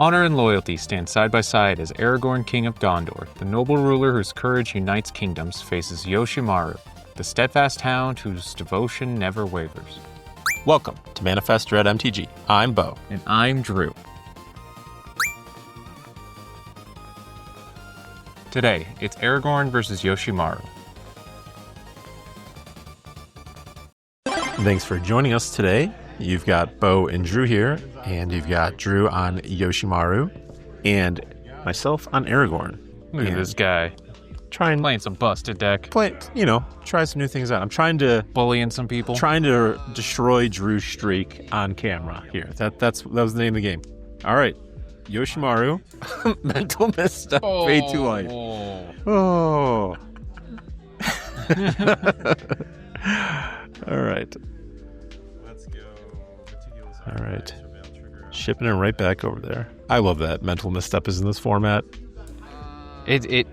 Honor and loyalty stand side by side as Aragorn, King of Gondor, the noble ruler whose courage unites kingdoms, faces Yoshimaru, the steadfast hound whose devotion never wavers. Welcome to Manifest Dread MTG. I'm Bo. And I'm Drew. Today, it's Aragorn versus Yoshimaru. Thanks for joining us today. You've got Bo and Drew here, and you've got Drew on Yoshimaru, and myself on Aragorn. Look at this guy. Playing some busted deck. Try some new things out. I'm trying to... Bullying some people. Trying to destroy Drew's streak on camera here. That was the name of the game. All right. Yoshimaru. Mental misstep. Way too light. Oh. All right. Let's go. All right. Shipping it right back over there. I love that mental misstep is in this format. It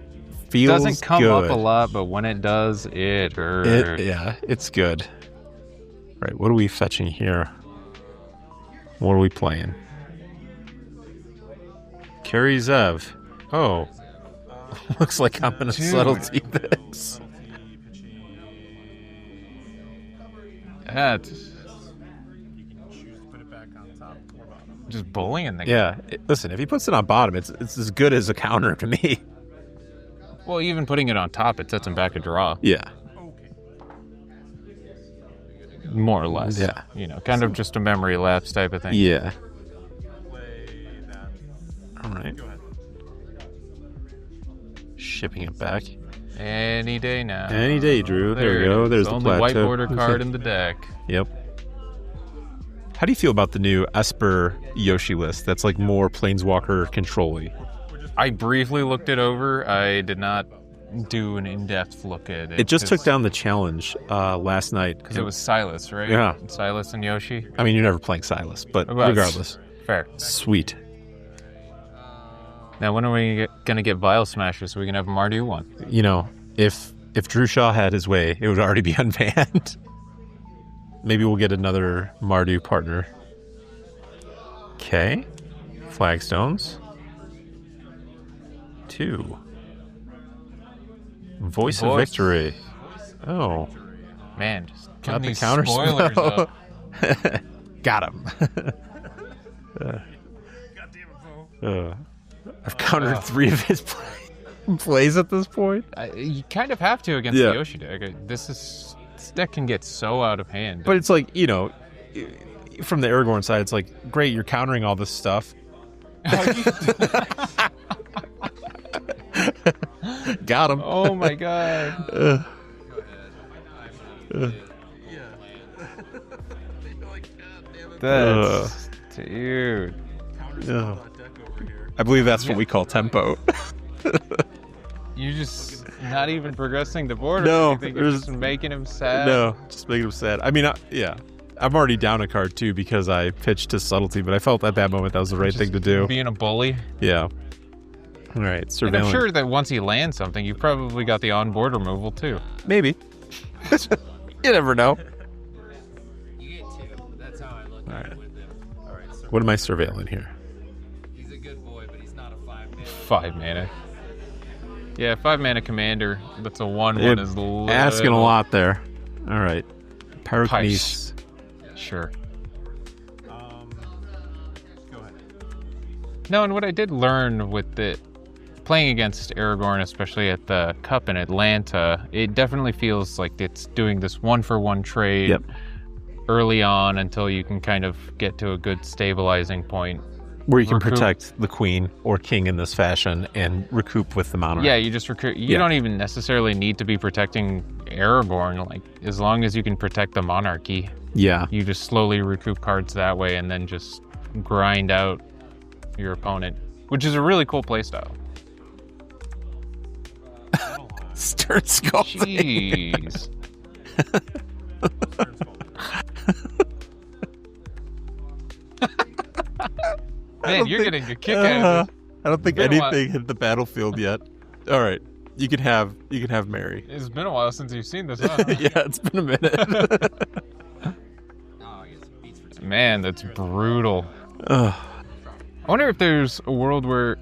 feels doesn't come good. up a lot, but when it does, it hurts. It's good. All right, what are we fetching here? What are we playing? Carry Zev. Oh. Looks like I'm in a subtlety this. That's You can choose to put it back on top or bottom. just bullying the guy. Yeah. Listen, if he puts it on bottom, it's as good as a counter to me. Well, even putting it on top, it sets him back a draw. Yeah. Okay. More or less. Yeah. Kind of just a memory lapse type of thing. Yeah. Play that. All right. Go ahead. Shipping it back. Any day now. Any day, Drew. There we go. There's the only plateau. white border card in the deck. Yep. How do you feel about the new Esper Yoshi list that's like more Planeswalker control-y? I briefly looked it over. I did not do an in-depth look at it. It just took down the challenge last night. Because it was Silas, right? Yeah. Silas and Yoshi. I mean, you're never playing Silas, but Well, regardless. Fair. Sweet. Now, when are we going to get Vial Smashers so we can have Mardu one? If Drew Shaw had his way, it would already be unbanned. Maybe we'll get another Mardu partner. Okay. Flagstones. 2. Voice of Victory. Oh. Man, just Got got the these counter spoilers spell. up. Got him. God damn it, Bo. I've countered 3 of his plays at this point. You kind of have to against the Yoshi deck. This deck can get so out of hand. But it's like, from the Aragorn side, it's like, great, you're countering all this stuff. Got him. Oh my god. Go ahead. That's... Dude. I believe that's what we call tempo. You're just not even progressing the board. No, You think you're just making him sad. No, just making him sad. I mean, I'm already down a card too because I pitched to subtlety, but I felt at that moment that was the right thing to do. Being a bully. Yeah. All right, surveillance. And I'm sure that once he lands something, you've probably got the on-board removal too. Maybe. You never know. You get 2. That's how I look at it with him. All right, so What am I surveilling here? He's a good boy, but he's not a 5-man. 5 mana. Yeah, 5 mana commander. That's a 1/1 is little. Asking a lot there. All right. Pyrokinesis. Sure. go ahead. No, and what I did learn with it, playing against Aragorn, especially at the Cup in Atlanta, it definitely feels like it's doing this 1-for-1 trade early on until you can kind of get to a good stabilizing point. Where you can protect the queen or king in this fashion and recoup with the monarch. Yeah, you just recruit. You don't even necessarily need to be protecting Aragorn. Like, as long as you can protect the monarchy, Yeah. you just slowly recoup cards that way and then just grind out your opponent, which is a really cool playstyle. Stern scolding. Jeez. Man, you're getting a kick out of this. I don't think Been a while. anything hit the battlefield yet. All right. You can have Mary. It's been a while since you've seen this, huh? Yeah, it's been a minute. Oh, he gets beats for 2. Man, that's brutal. Ugh. I wonder if there's a world where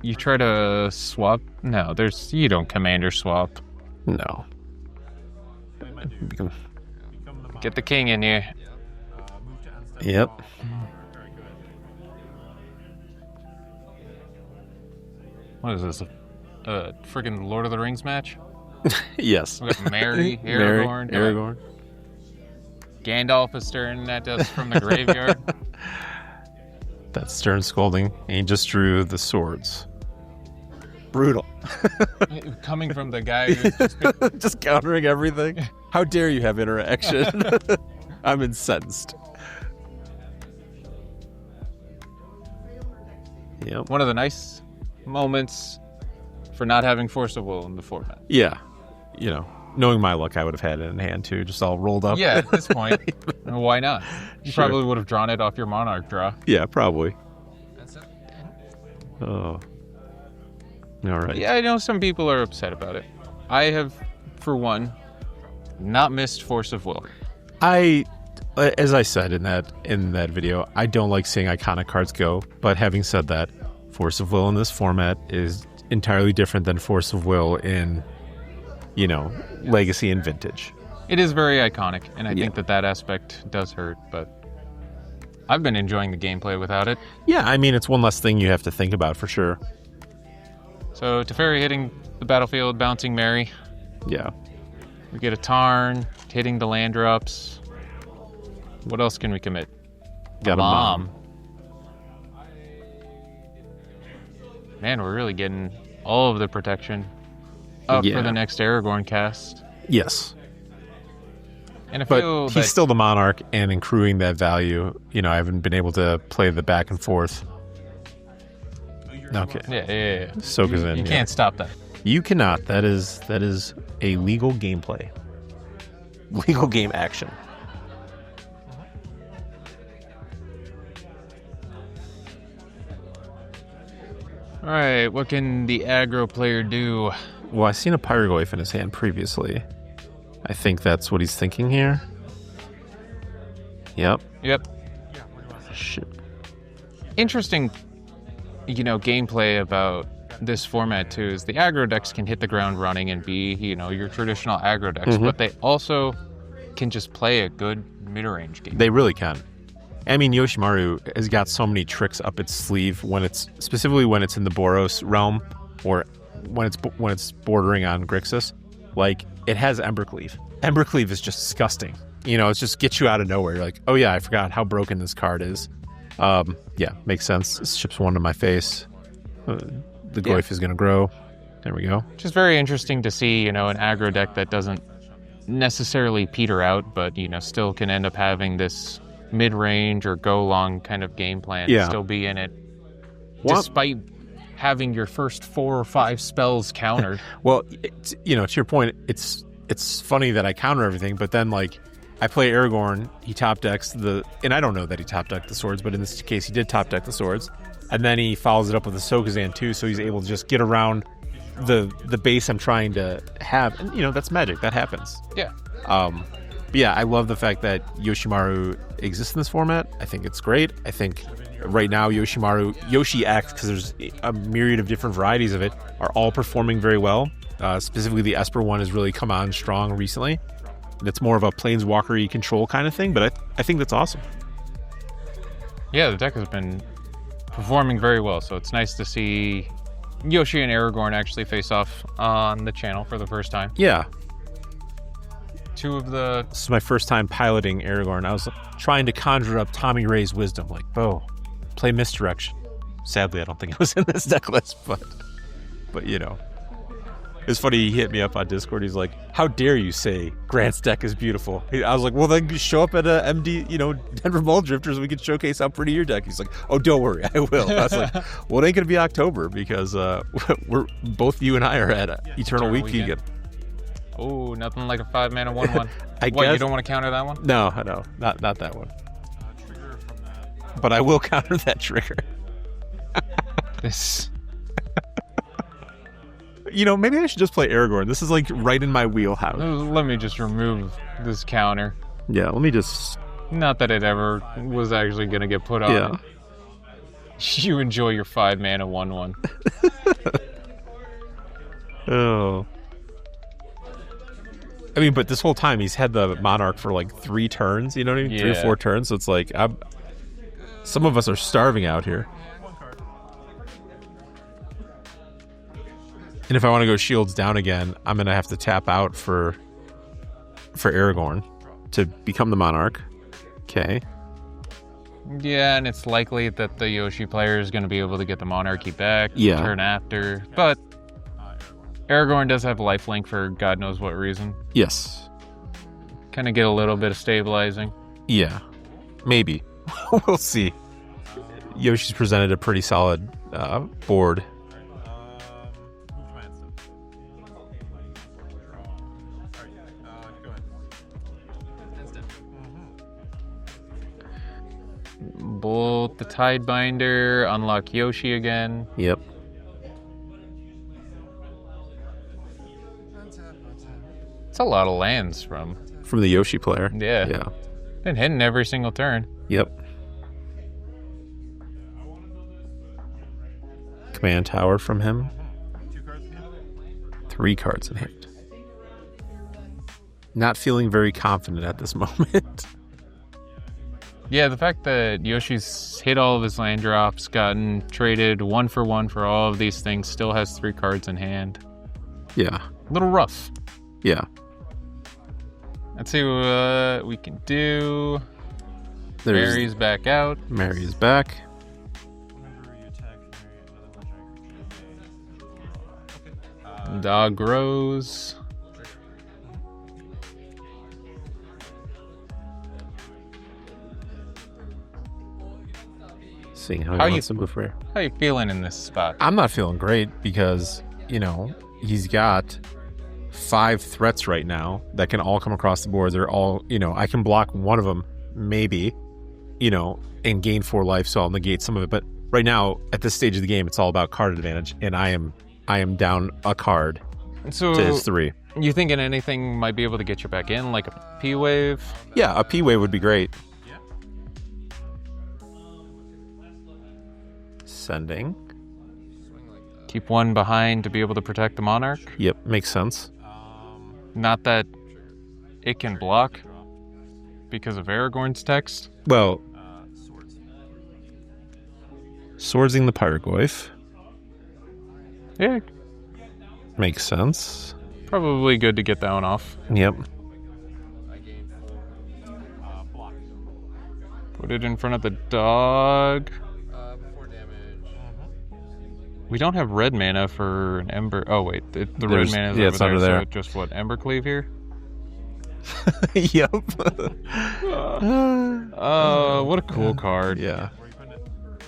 you try to swap. No, you don't commander swap. No. Get the king in here. Yep. What is this? A freaking Lord of the Rings match? Yes. We got Merry, Aragorn. Aragorn. Gandalf is staring at us from the graveyard. That's stern scolding. And he just drew the swords. Brutal. Coming from the guy who's just countering everything. How dare you have interaction? I'm incensed. Yep. One of the nice moments for not having Force of Will in the format. Yeah. You know, knowing my luck, I would have had it in hand too, just all rolled up. Yeah, at this point, why not? You Sure. probably would have drawn it off your Monarch draw. Yeah, probably. That's it. Oh. All right. Yeah, I know some people are upset about it. I have, for one, not missed Force of Will. As I said in that video, I don't like seeing iconic cards go. But having said that, Force of Will in this format is entirely different than Force of Will in, Legacy and Vintage. It is very iconic, and I think that aspect does hurt, but I've been enjoying the gameplay without it. Yeah, I mean, it's one less thing you have to think about for sure. So, Teferi hitting the battlefield, bouncing Merry. Yeah. We get a Tarn, hitting the land drops. What else can we commit? Got a bomb. Man, we're really getting all of the protection up for the next Aragorn cast. Yes. And I but feel he's still the Monarch, and accruing that value, I haven't been able to play the back and forth. Okay. Yeah. Soak is in. You can't stop that. You cannot. That is a legal gameplay. Legal game action. All right, what can the aggro player do? Well, I seen a Pyroglyph in his hand previously. I think that's what he's thinking here. Yep. Shit. Interesting, gameplay about this format too is the aggro decks can hit the ground running and be, your traditional aggro decks, but they also can just play a good mid-range game. They really can. I mean, Yoshimaru has got so many tricks up its sleeve specifically when it's in the Boros realm or when it's bordering on Grixis. Like, it has Embercleave. Embercleave is just disgusting. It just gets you out of nowhere. You're like, oh yeah, I forgot how broken this card is. Yeah, makes sense. This ships one to my face. The Goyf is going to grow. There we go. Just very interesting to see, an aggro deck that doesn't necessarily peter out, but, still can end up having this mid-range or go-long kind of game plan and still be in it, despite having your first 4 or 5 spells countered. Well, to your point, it's funny that I counter everything, but then, I play Aragorn, he top decks and I don't know that he top decked the swords, but in this case, he did top deck the swords, and then he follows it up with a Sokazan too, so he's able to just get around the base I'm trying to have, and that's magic. That happens. Yeah. But yeah, I love the fact that Yoshimaru exists in this format. I think it's great. I think right now Yoshi X, because there's a myriad of different varieties of it, are all performing very well. Specifically, the Esper one has really come on strong recently. And it's more of a planeswalker-y control kind of thing, but I think that's awesome. Yeah, the deck has been performing very well, so it's nice to see Yoshi and Aragorn actually face off on the channel for the first time. Yeah. This is my first time piloting Aragorn. I was trying to conjure up Tommy Ray's wisdom, like, play Misdirection. Sadly, I don't think it was in this deck list, but it's funny. He hit me up on Discord. He's like, "How dare you say Grant's deck is beautiful?" I was like, "Well, then show up at a MD, Denver Ball Drifters. We can showcase how pretty your deck." He's like, "Oh, don't worry, I will." I was like, "Well, it ain't gonna be October because we're both you and I are at Eternal Weekend." Oh, nothing like a 5-mana 1/1. I guess you don't want to counter that one? No, not that one. But I will counter that trigger. This. Maybe I should just play Aragorn. This is right in my wheelhouse. Let me just remove this counter. Yeah, let me just. Not that it ever was actually going to get put on. Yeah. You enjoy your 5-mana 1/1. Oh. I mean, but this whole time he's had the Monarch for like 3 turns, you know what I mean? 3 or 4 turns. So it's like, some of us are starving out here. And if I want to go shields down again, I'm going to have to tap out for Aragorn to become the Monarch. Okay. Yeah, and it's likely that the Yoshi player is going to be able to get the Monarchy back turn after. But Aragorn does have lifelink for God knows what reason. Yes. Kind of get a little bit of stabilizing. Yeah. Maybe. We'll see. Yoshi's presented a pretty solid board. Bolt the Tidebinder, unlock Yoshi again. Yep. It's a lot of lands from the Yoshi player. Yeah. Yeah. Been hitting every single turn. Yep. Command tower from him. 3 cards in hand. Not feeling very confident at this moment. Yeah, the fact that Yoshi's hit all of his land drops, gotten traded 1 for 1 for all of these things, still has 3 cards in hand. Yeah. A little rough. Yeah. Let's see what we can do. Mary's back out. Mary's back. Dog grows. Seeing how he wants to move here. How you feeling in this spot? I'm not feeling great because, he's got 5 threats right now that can all come across the board. They're all, I can block one of them, maybe, and gain 4 life, so I'll negate some of it. But right now, at this stage of the game, it's all about card advantage, and I am down a card to his 3. You thinking anything might be able to get you back in, like a P-Wave? Yeah, a P-Wave would be great. Sending. Keep 1 behind to be able to protect the Monarch? Yep, makes sense. Not that it can block because of Aragorn's text? Well, swordsing the Pyrgoyf. Yeah. Makes sense. Probably good to get that one off. Yep. Put it in front of the dog. We don't have red mana for an Ember. Oh, wait. The red mana is over there. So just what? Embercleave here? Yep. What a cool card. Yeah.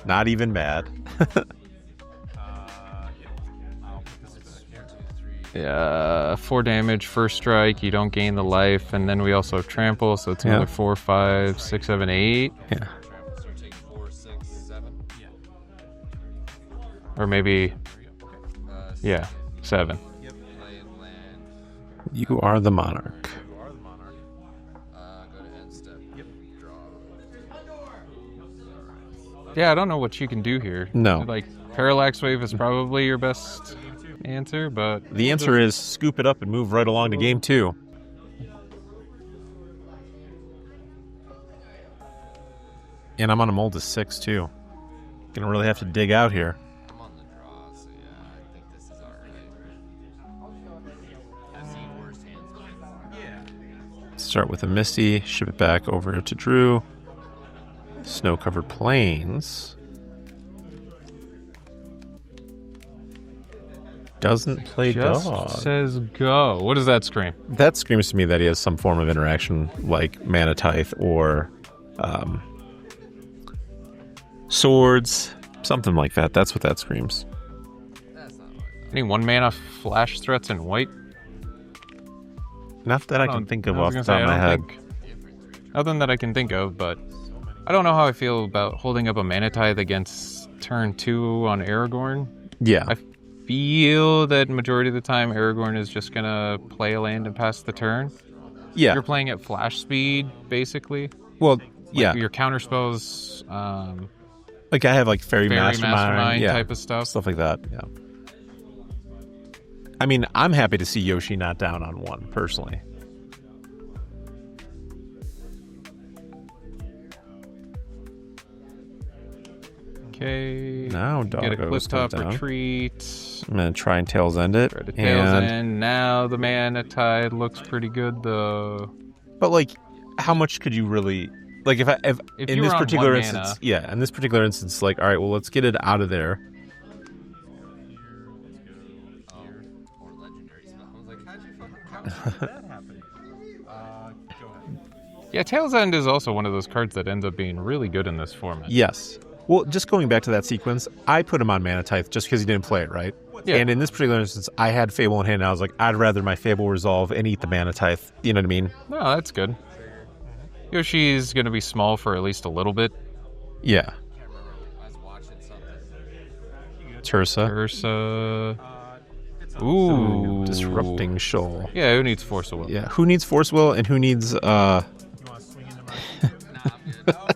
Not even bad. Yeah, 4 damage, first strike, you don't gain the life, and then we also have trample, so it's another 4, 5, 6, 7, 8. Yeah. Or maybe, 7. You are the Monarch. Yeah, I don't know what you can do here. No. Like, Parallax Wave is probably your best answer, but... The answer is scoop it up and move right along to game 2. And I'm on a mold of 6, too. Gonna really have to dig out here. I'm on the draw, so yeah, I think this is alright. I've seen worse hands. Start with a Misty, ship it back over to Drew. Snow-covered plains. Doesn't play Just dog. says go. What does that scream? That screams to me that he has some form of interaction like Mana Tithe or swords, something like that. That's what that screams. That's not what I thought. Any 1 mana flash threats in white? Not that I can think of I was off the gonna top of say, my I head. don't think- Nothing that I can think of, but I don't know how I feel about holding up a Mana Tithe against turn 2 on Aragorn. Yeah. I feel that majority of the time Aragorn is just gonna play a land and pass the turn. Yeah. You're playing at flash speed, basically. Well, Like yeah. Your counter spells Like I have like Fairy Mastermind yeah, type of stuff. stuff like that. Yeah. I mean, I'm happy to see Yoshi not down on 1 personally. Okay. Now Get a Doggo cliff top down. retreat. I'm gonna try and tails end it. Try to tails end. Now the mana tide looks pretty good though. But like, how much could you really like if in you this were on particular 1 instance? mana, Yeah, in this particular instance, like, all right, well, let's get it out of there. Or legendary spell. I was like, how'd that happen? Go ahead. Yeah, Tails End is also one of those cards that ends up being really good in this format. Yes. Well, just going back to that sequence, I put him on Mana Tithe just because he didn't play it, right? Yeah. And in this particular instance, I had Fable in hand, and I was like, I'd rather my Fable resolve and eat the Mana Tithe. You know what I mean? No, that's good. Yoshi's going to be small for at least a little bit. Yeah. I remember I was watching something. Tersa. Ursa. Ooh. Disrupting Shoal. Yeah, who needs Force of Will? Yeah. Who needs Force Will and who needs You want to swing into my... Nah,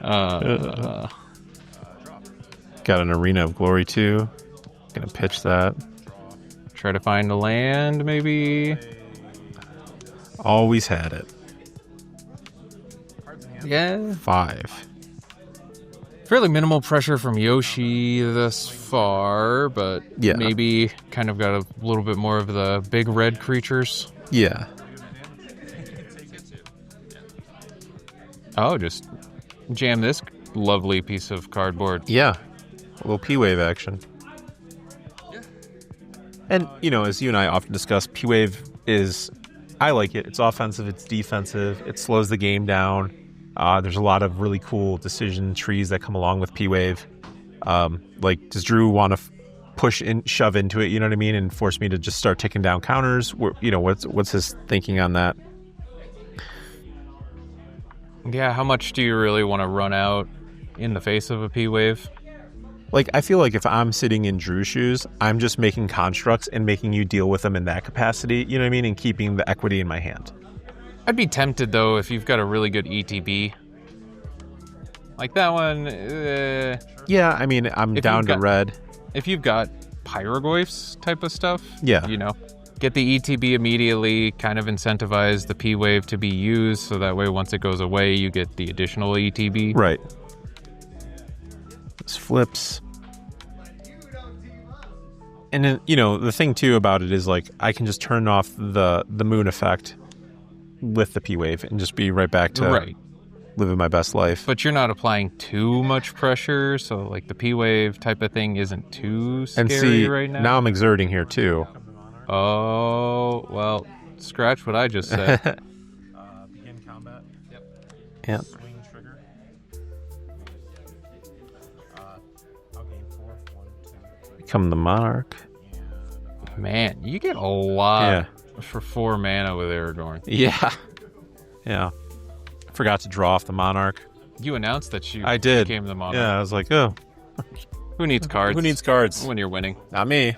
I'm good. Okay. got an Arena of Glory too. Gonna pitch that. Try to find a land, maybe. Always had it. Yeah. 5. Fairly minimal pressure from Yoshi thus far, but Yeah. maybe kind of got a little bit more of the big red creatures. Yeah. Oh, just jam this lovely piece of cardboard. Yeah. A little P-Wave action. And, you know, as you and I often discuss, P-Wave is, I like it. It's offensive, it's defensive, it slows the game down. There's a lot of really cool decision trees that come along with P-Wave. Like, does Drew want to push in, shove into it, you know what I mean, and force me to just start taking down counters? You know, what's his thinking on that? Yeah, how much do you really want to run out in the face of a P-Wave? Like, I feel like if I'm sitting in Drew's shoes, I'm just making constructs and making you deal with them in that capacity, you know what I mean, and keeping the equity in my hand. I'd be tempted, though, if you've got a really good ETB. Like that one, Yeah, I mean, I'm down to red. if you've got Pyroglyphs type of stuff, Yeah. you know, get the ETB immediately, kind of incentivize the P-Wave to be used, so that way once it goes away, you get the additional ETB. Right. This flips. And then, you know, the thing too about it is, like, I can just turn off the moon effect with the P-Wave and just be right back to living my best life. But you're not applying too much pressure, so like the P-Wave type of thing isn't too scary and see, right now. now I'm exerting here too. Oh, well, scratch what I just said. Begin combat. Yep. Swing trigger. I'll gain 4. 1, 2, 3. Become the Monarch. Man, you get a lot Yeah. for 4 mana with Aragorn. Yeah. Yeah. Forgot to draw off the Monarch. You announced that you I did. became the Monarch. Yeah, I was like, oh, Who needs cards? who needs cards? when you're winning? Not me.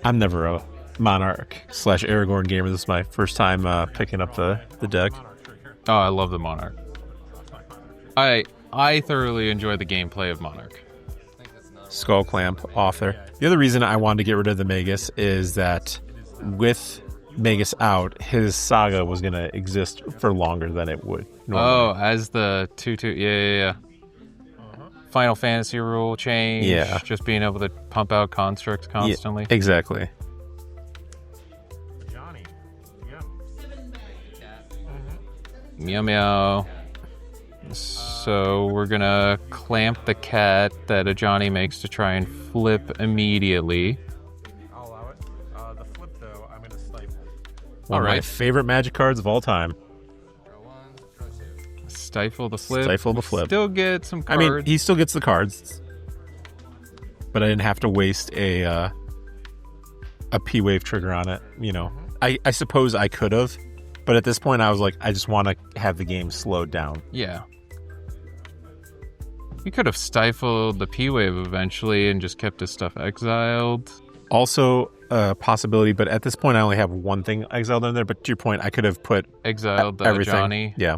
I'm never a Monarch / Aragorn gamer. This is my first time picking up the deck. Oh, I love the Monarch. I thoroughly enjoy the gameplay of Monarch. Skull Clamp off there. The other reason I wanted to get rid of the Magus is that with Magus out, his saga was going to exist for longer than it would normally. Oh, as the 2/2, yeah. Final Fantasy rule change. Yeah. Just being able to pump out constructs constantly. Yeah, exactly. Johnny. Yeah. Meow meow. So we're gonna clamp the cat that Ajani makes to try and flip immediately. I'll allow it. The flip, though, I'm going to stifle. One of my Alright. favorite Magic cards of all time. Draw 1, draw 2. Stifle the flip. Stifle the flip. Still get some I cards. mean, he still gets the cards, but I didn't have to waste a P-Wave trigger on it. You know, I suppose I could have, but at this point, I was like, I just want to have the game slowed down. Yeah. You could have stifled the P-Wave eventually and just kept his stuff exiled. Also, a possibility, but at this point I only have one thing exiled in there. But to your point, I could have put Exiled everything. Johnny. Yeah.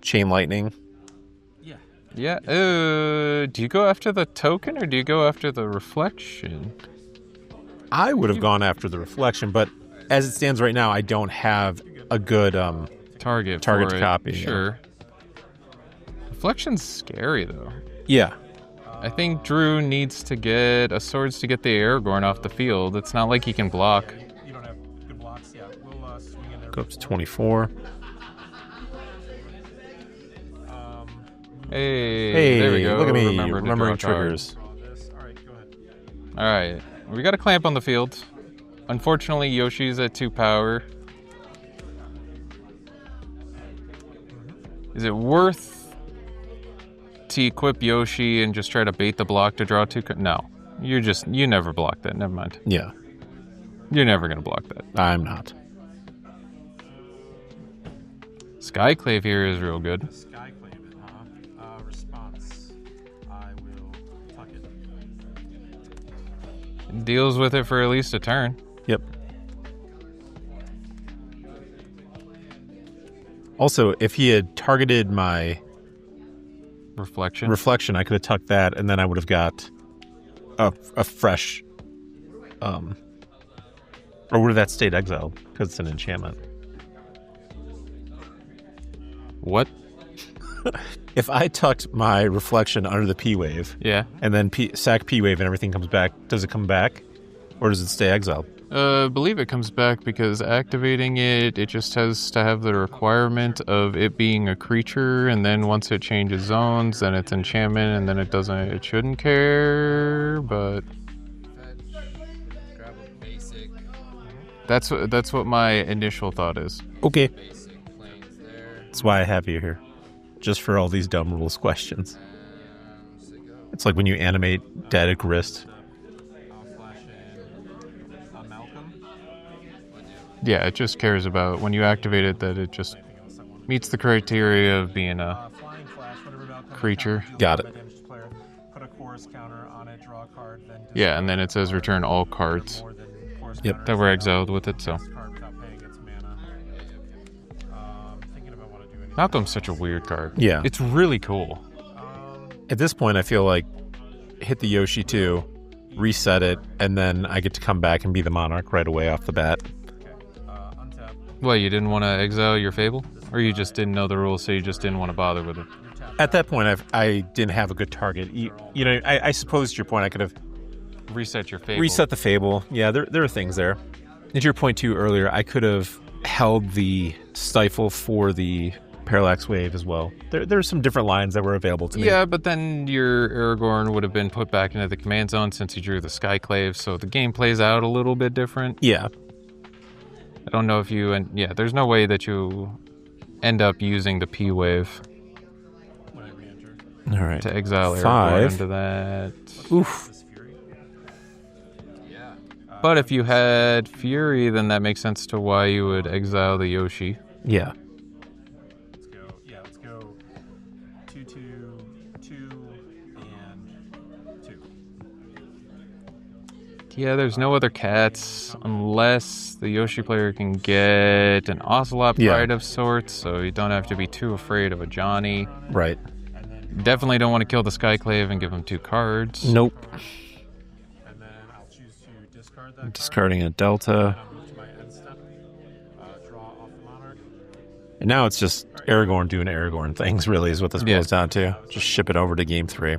Chain lightning. Yeah. Do you go after the token or do you go after the reflection? I would have gone after the reflection, but as it stands right now, I don't have a good target to copy. Sure. Reflection's scary though. Yeah. I think Drew needs to get a swords to get the Aragorn off the field. It's not like he can block. You don't have good blocks. Yeah, we'll swing in there. Go up to 24. Hey, there we go. Look at me, Remembering triggers. All right, go ahead. All right, we got a clamp on the field. Unfortunately, Yoshi's at 2 power. Is it worth to equip Yoshi and just try to bait the block to draw 2? No, you never block that. Never mind. Yeah, you're never gonna block that. I'm not. Skyclave here is real good. Deals with it for at least a turn. Yep. Also, if he had targeted my reflection, I could have tucked that, and then I would have got a fresh, or would have that stayed exiled because it's an enchantment. What? If I tucked my reflection under the P wave, yeah, and then sack P wave and everything comes back, does it come back, or does it stay exiled? I believe it comes back because activating it just has to have the requirement of it being a creature, and then once it changes zones, then it's enchantment, and then it doesn't. It shouldn't care, but Grab a basic. that's what my initial thought is. Okay. Basic planes there. That's why I have you here, just for all these dumb rules questions. It's like when you animate Dead Grist. Yeah, it just cares about when you activate it that it just meets the criteria of being a creature. Got it. Yeah, and then it says return all cards. Yep. That were exiled with it, so. Malcolm's such a weird card. Yeah. It's really cool. At this point, I feel like hit the Yoshi 2, reset it, and then I get to come back and be the Monarch right away off the bat. What, you didn't want to exile your Fable? Or you just didn't know the rules, so you just didn't want to bother with it? At that point, I didn't have a good target. You know, I suppose to your point, I could have reset your Fable. Reset the Fable. Yeah, there are things there. And to your point, too, earlier, I could have held the Stifle for the Parallax Wave as well. There's some different lines that were available to me. Yeah, but then your Aragorn would have been put back into the command zone since you drew the Skyclave, so the game plays out a little bit different. Yeah. I don't know if you... And yeah, there's no way that you end up using the P-Wave. All right. To exile 5 Aragorn into that. Oof. But if you had Fury, then that makes sense to why you would exile the Yoshi. Yeah. Let's go 2, 2, 2, and 2. Yeah, there's no other cats unless the Yoshi player can get an Ocelot Pride of sorts, so you don't have to be too afraid of a Johnny. Right. Definitely don't want to kill the Skyclave and give him 2 cards. Nope. And then I'll choose to discard that. Discarding a Delta. And now it's just Aragorn doing Aragorn things, really, is what this boils down to. Just ship it over to game 3.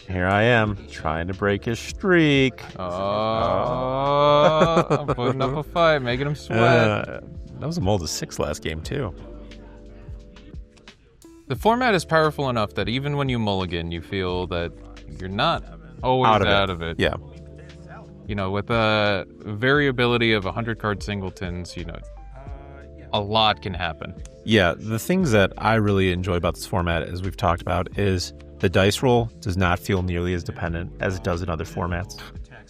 Here I am, trying to break his streak. Oh, I'm putting up a fight, making him sweat. That was a mold of 6 last game, too. The format is powerful enough that even when you mulligan, you feel that you're not always out of it. Yeah. You know, with a variability of 100-card singletons, you know, a lot can happen. Yeah, the things that I really enjoy about this format, as we've talked about, is the dice roll does not feel nearly as dependent as it does in other formats.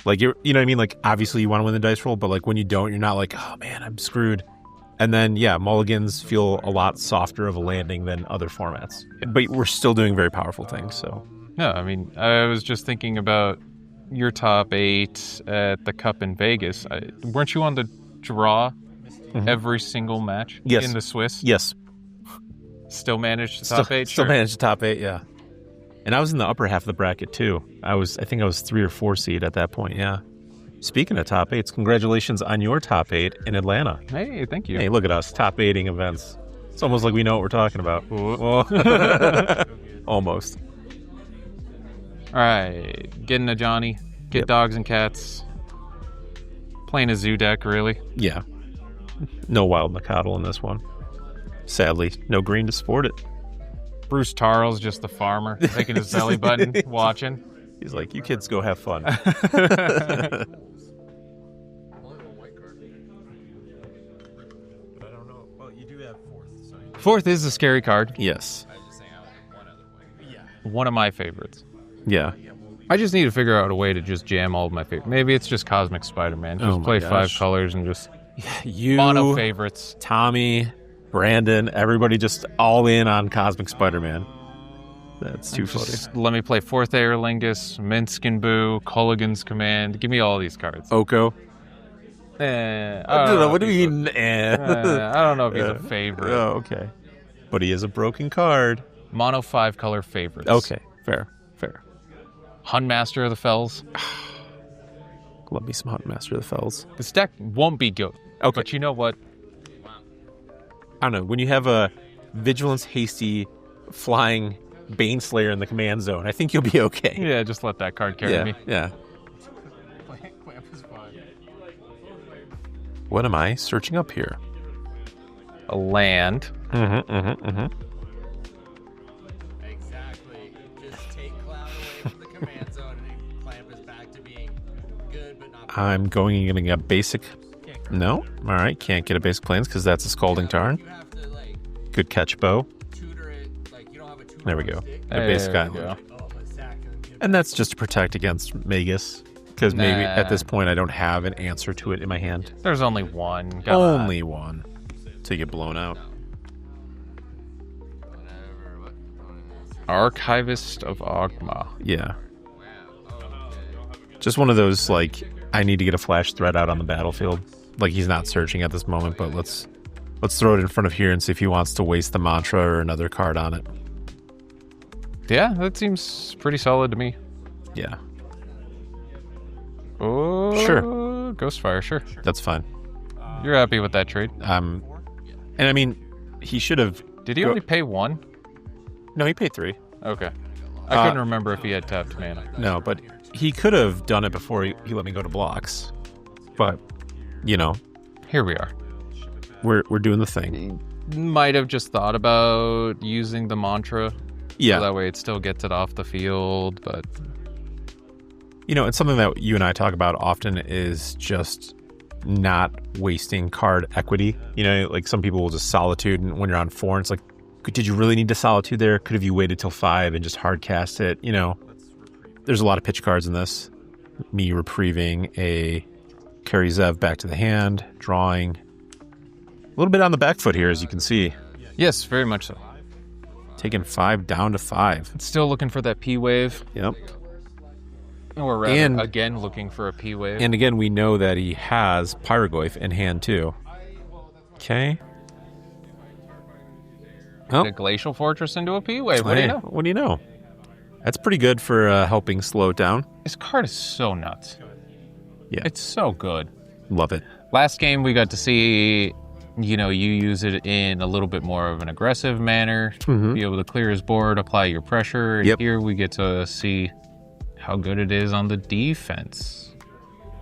Like, you know what I mean? Like, obviously you want to win the dice roll, but like when you don't, you're not like, oh man, I'm screwed. And then, yeah, mulligans feel a lot softer of a landing than other formats. But we're still doing very powerful things, so. No, I mean, I was just thinking about your top 8 at the Cup in Vegas. Weren't you on the draw every single match in the Swiss? Yes. Still managed the top 8? Still managed the top 8, yeah. And I was in the upper half of the bracket, too. I think I was 3 or 4 seed at that point, yeah. Speaking of top 8s, congratulations on your top 8 in Atlanta. Hey, thank you. Hey, look at us, top 8ing events. It's almost like we know what we're talking about. Almost. All right, getting a Johnny, get dogs and cats. Playing a zoo deck, really. Yeah. No wild Mikado in this one. Sadly, no green to support it. Bruce Tarl's just the farmer, taking his belly button, watching. He's like, you kids go have fun. Only one white card. But I don't know. Well, you do have fourth. So Fourth is a scary card. Yes. I was just saying I would have one other way. yeah. One of my favorites. Yeah. I just need to figure out a way to just jam all of my favorites. Maybe it's just Cosmic Spider-Man. Just Oh my play gosh. 5 colors and just You, mono favorites. Tommy, Brandon, everybody just all in on Cosmic Spider-Man. That's too funny. Just let me play 4th Aerlingus, Minsk and Boo, Culligan's Command. Give me all these cards. Oko. I I don't know. What do if you he's mean? I don't know if he's a favorite. Oh, okay. But he is a broken card. Mono 5 color favorites. Okay. Fair. Hun Master of the Fells. Love me some Hunt Master of the Fells. This deck won't be good. Okay. But you know what? I don't know. When you have a Vigilance Hasty flying Baneslayer in the command zone, I think you'll be okay. Yeah, just let that card carry me. Yeah. Clamp is fine. What am I searching up here? A land. Exactly. Just take Cloud away from the command zone and Clamp is back to being good but not I'm going to get basic. No? All right. Can't get a basic plans because that's a Scalding Tarn. You have to like Good catch, Bo. tutor it, like you don't have a tutor There we on go. stick. A basic There we island. go. Oh, but Zach can give And that's just to protect against Magus. Because maybe Nah. at this point I don't have an answer to it in my hand. There's only one. Come on. Only one to get blown out. Whatever. What? Archivist of Ogma. Yeah. Wow. Oh, okay. Just one of those, like, I need to get a flash threat out on the battlefield. Like, he's not searching at this moment, but let's throw it in front of here and see if he wants to waste the mantra or another card on it. Yeah, that seems pretty solid to me. Yeah, Oh, Sure. Ghostfire, sure. that's fine. You're happy with that trade. And I mean, he should have... Did he only pay 1? No, he paid 3. Okay. I couldn't remember if he had tapped mana. No, but he could have done it before he let me go to blocks. But, you know, Here we are. we're doing the thing. Might have just thought about using the mantra. Yeah. So that way it still gets it off the field, but You know, it's something that you and I talk about often is just not wasting card equity. You know, like some people will just solitude, and when you're on 4, it's like, did you really need to solitude there? Could have you waited till 5 and just hard cast it? You know, there's a lot of pitch cards in this. Me reprieving a Carry Zev back to the hand, drawing a little bit on the back foot here, as you can see. yes, very much so. Taking 5 down to 5. Still looking for that P wave. Yep. Or rather, And- again, looking for a P wave. And again, we know that he has Pyroglyph in hand too. Okay. Oh, a Glacial Fortress into a P wave. What do you hey, know? What do you know? That's pretty good for helping slow it down. This card is so nuts. Yeah. It's so good. Love it. Last game, we got to see, you know, you use it in a little bit more of an aggressive manner, be able to clear his board, apply your pressure. And Yep. here we get to see how good it is on the defense.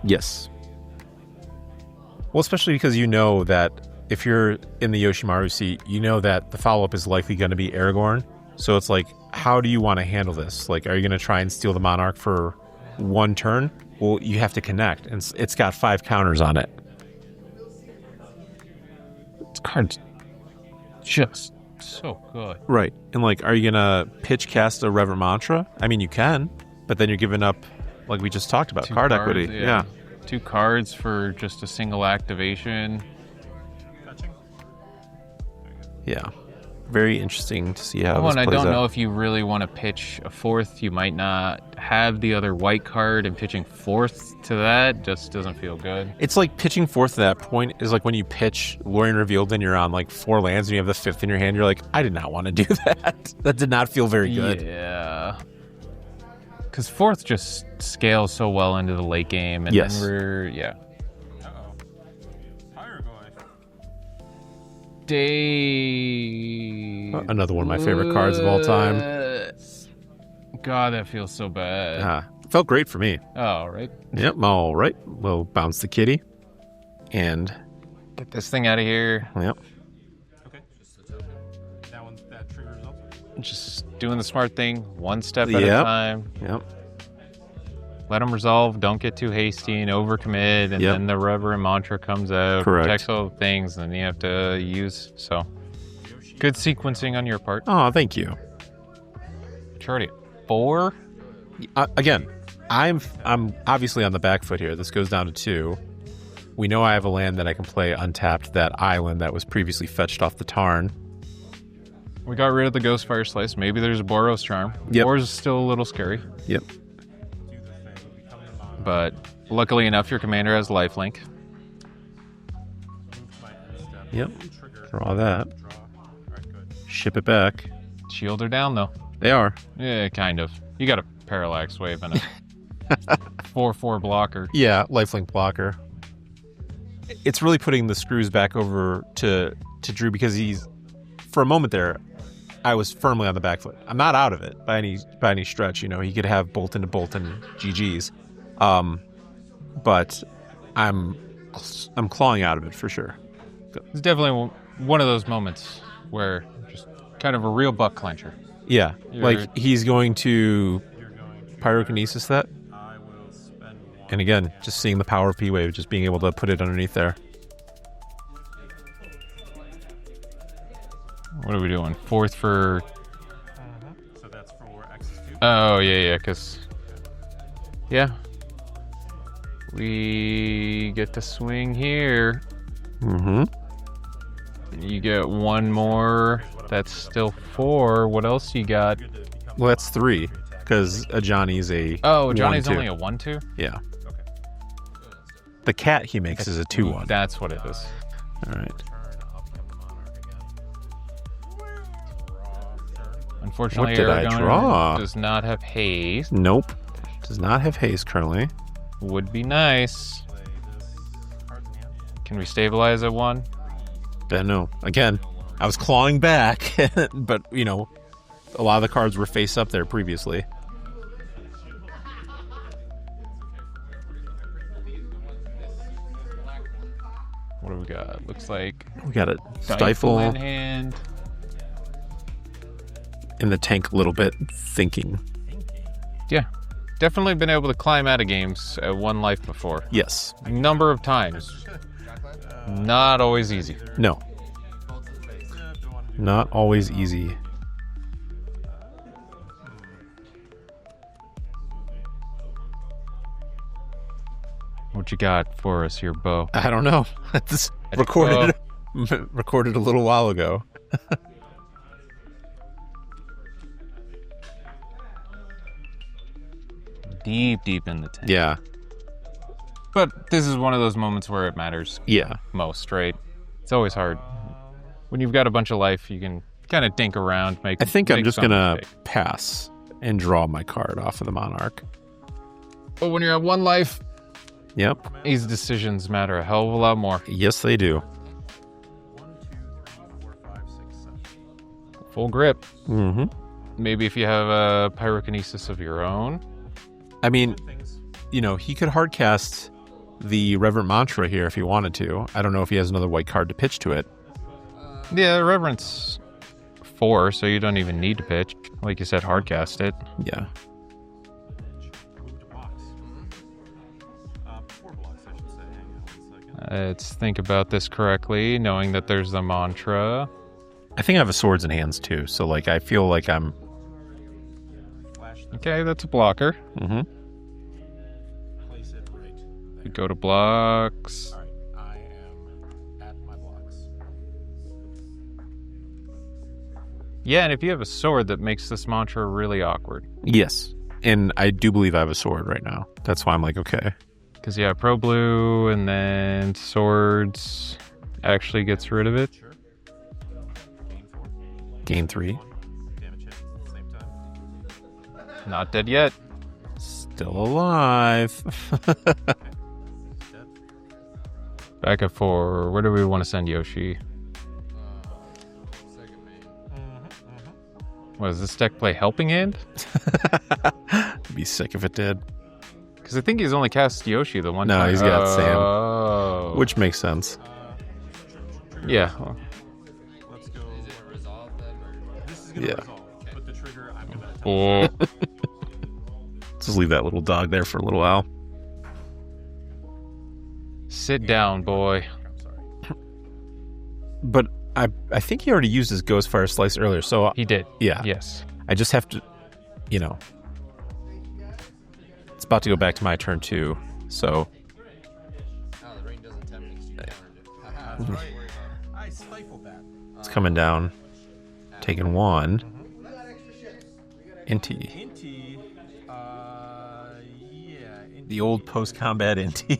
Yes. Well, especially because you know that if you're in the Yoshimaru seat, you know that the follow-up is likely going to be Aragorn. So it's like, how do you want to handle this? Like, are you going to try and steal the Monarch for 1 turn? Well, you have to connect, and it's got 5 counters on it. This card's just so good. Right. And like, are you going to pitch cast a Reverent Mantra? I mean, you can, but then you're giving up, like we just talked about, 2 card cards, equity. Yeah. 2 cards for just a single activation. touching. Yeah. very interesting to see how Oh, this and I plays don't out. know if you really want to pitch a fourth. You might not have the other white card, and pitching fourth to that just doesn't feel good. It's like pitching fourth to that point is like when you pitch Lorien Revealed and you're on like 4 lands and you have the 5th in your hand. You're like, I did not want to do that. That did not feel very good. Yeah. Because fourth just scales so well into the late game, and Yes. then we're, yeah. Uh-oh. Hieroglyph. Day. Another one of my favorite cards of all time. God, that feels so bad. Felt great for me. All right. Yep, all right. We'll bounce the kitty. And, Get this thing out of here. yep. Okay. That tree results. Just doing the smart thing, one step at a Yep. time. Yep. Let them resolve. Don't get too hasty and overcommit. And Yep. then the reverent mantra comes out. Correct. Protects all the things. And then you have to use. So, good sequencing on your part. Oh, thank you. Charity. 4? Again, I'm obviously on the back foot here. This goes down to 2. We know I have a land that I can play untapped, that island that was previously fetched off the Tarn. We got rid of the Ghostfire Slice. Maybe there's a Boros Charm. Yep. Boros is still a little scary. Yep. Do the thing. Become the monarch. But luckily enough, your commander has lifelink. Move my end step. Yep. Trigger. Draw that. Draw. All right, good. Ship it back. Shields are down, though. They are. Yeah, kind of. You got a Parallax Wave and a 4/4 blocker. Yeah, lifelink blocker. It's really putting the screws back over to Drew because he's, for a moment there, I was firmly on the back foot. I'm not out of it by any stretch. You know, he could have Bolton to Bolton GGs, but I'm clawing out of it for sure. It's definitely one of those moments where just kind of a real butt clencher. Yeah, You're- like he's going to You're going to. pyrokinesis that, I will spend 1. and again, just seeing the power of P-Wave, just being able to put it underneath there. What are we doing? 4th for... So that's for X's cube. Oh, yeah, because... Yeah. We get to swing here. Mm-hmm. You get one more. That's still 4. What else you got? Good to become Well, that's 3 because Johnny's a Oh, Johnny's 1/2. only a 1/2? Yeah. Okay. The cat he makes is a 2/1. That's what it is. All right. Turn. I'll become the monarch again. Draw. Turn. Unfortunately, What did I Aragorn draw? does not have haste. Nope. Does not have haste currently. Would be nice. Play this card in hand. Can we stabilize at 1? No. Again, I was clawing back, but, you know, a lot of the cards were face up there previously. What do we got? Looks like We got a Stifle stifle in hand. in the tank a little bit, thinking. Yeah. Definitely been able to climb out of games at 1 life before. Yes. A number of times. Not always easy. No. Not always easy. What you got for us here, Bo? I don't know. This recorded a little while ago. Deep in the tank. Yeah. But this is one of those moments where it matters Yeah. most, right? It's always hard. When you've got a bunch of life, you can kind of dink around, make. I think I'm make just some gonna mistake. pass and draw my card off of the Monarch. But when you're at 1 life, Yep. these decisions matter a hell of a lot more. Yes, they do. 1, 2, 3, 4, 5, 6, 7. Full grip. Mm-hmm. Maybe if you have a pyrokinesis of your own. I mean, Things. you know, he could hardcast the Reverent Mantra here if he wanted to. I don't know if he has another white card to pitch to it. Yeah, Reverence 4, so you don't even need to pitch. Like you said, hardcast it. Yeah. Move to box. 4 blocks, I should say. Hang on 1 second. Let's think about this correctly, knowing that there's the mantra. I think I have a swords in hands too, so like I feel like I'm. Flash this. Okay, that's a blocker. Mm-hmm. Place it right We there. go to blocks. All right. I am at my blocks. Yeah, and if you have a sword, that makes this mantra really awkward. Yes. And I do believe I have a sword right now. That's why I'm like, okay. Because, yeah, Pro Blue and then swords actually gets rid of it. Sure. Gain 4. Gain 3. Damage hit at the same time. Not dead yet. Still alive. Dead. Back at 4. Where do we want to send Yoshi? Second main. What, does this deck play Helping Hand? Be sick if it did. Because I think he's only cast Yoshi the one No, time. he's got Sam. Oh. Which makes sense. Yeah. Let's go. Is it resolved then? Or? This is gonna Yeah. resolve. But the trigger, I'm gonna attack. Oh. Just leave that little dog there for a little while. Sit down, boy. I'm sorry. But I think he already used his Ghost Fire Slice earlier, so He did. yeah. Yes. I just have to, you know. It's about to go back to my turn too, so Oh, the ring doesn't tempt me 'cause you countered it. Haha. That's right. I stifled that. it's coming down. Taking 1. Inti. Inti, yeah. Inti. The old post-combat Inti.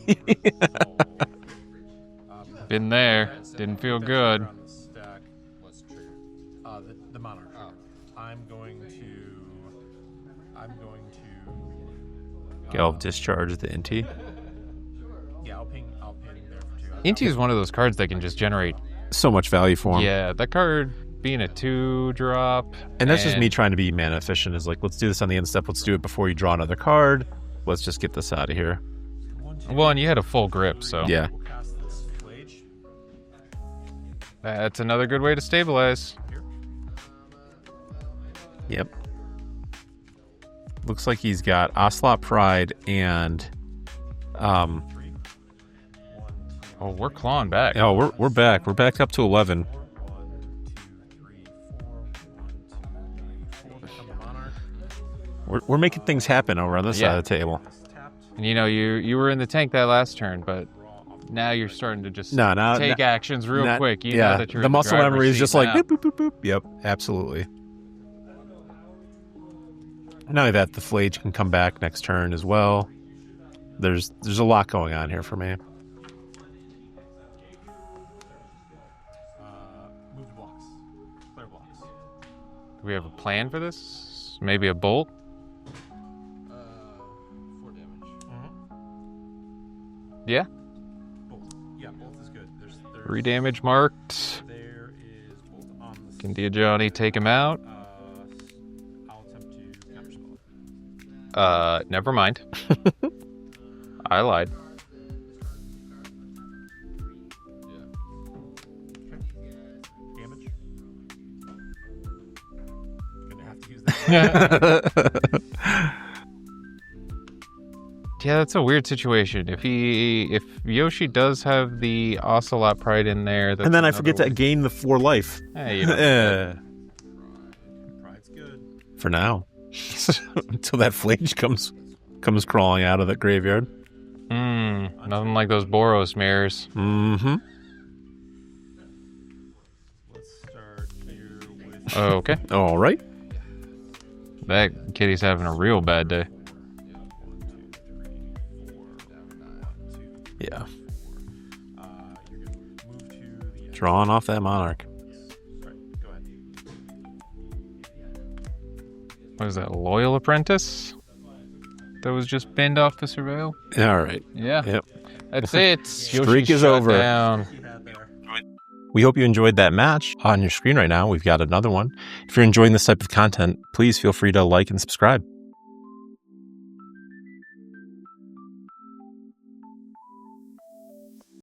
Been there. Didn't feel good. On the stack, What's triggered? the monarch. Oh. I'm going to. I'll discharge the Inti. Yeah, I'll ping there for 2. Inti is one of those cards that can just generate. So much value for him. Yeah, that card being a 2-drop. And that's just me trying to be mana efficient. Is like, let's do this on the end step. Let's do it before you draw another card. Let's just get this out of here. Well, and you had a full grip, so. Yeah. We'll cast this Flage That's another good way to stabilize. here. Yep. Looks like he's got Ocelot Pride and 3. 1, 2, Oh, we're clawing back. oh, we're back. We're back up to 11. 1, 2, 3, 4. 1, 2, 3, 4. Become the monarch. We're making things happen over on this Yeah. side of the table. This is tapped. And you know, you were in the tank that last turn, but now you're starting to just No, take actions real Not- quick. You yeah, know that you're the in muscle driver's memory is seat just like now. boop, boop, boop, boop. Yep, absolutely. Not only that, the Flage can come back next turn as well. There's a lot going on here for me. Move blocks. Clear blocks. Do we have a plan for this? Maybe a bolt? 4 damage. Yeah. Bolt. Yeah, bolt is good. There's 3 damage marked. There is bolt on the. Can Johnny take him out? I'll attempt to counterspell it. Never mind. I lied. Damage. Gonna have to use that. Yeah, that's a weird situation. If Yoshi does have the Ocelot Pride in there, that's And then I another forget to way- gain the 4 life. Hey, you know, Pride's good. For now. Until that Flage comes crawling out of the graveyard. nothing like those Boros mirrors. Mm-hmm. Let's start here with. Okay, All right. that kitty's having a real bad day. 1, 2, 3, 4, down 9, 2. Yeah. You're gonna move to the. Drawing off that Monarch. Sorry, go ahead. What is that, Loyal Apprentice? That was just binned off the surveil? All right. Yeah. Yep. That's it. Streak Yoshi's is shut over. down. You had there. We hope you enjoyed that match. On your screen right now, we've got another one. If you're enjoying this type of content, please feel free to like and subscribe.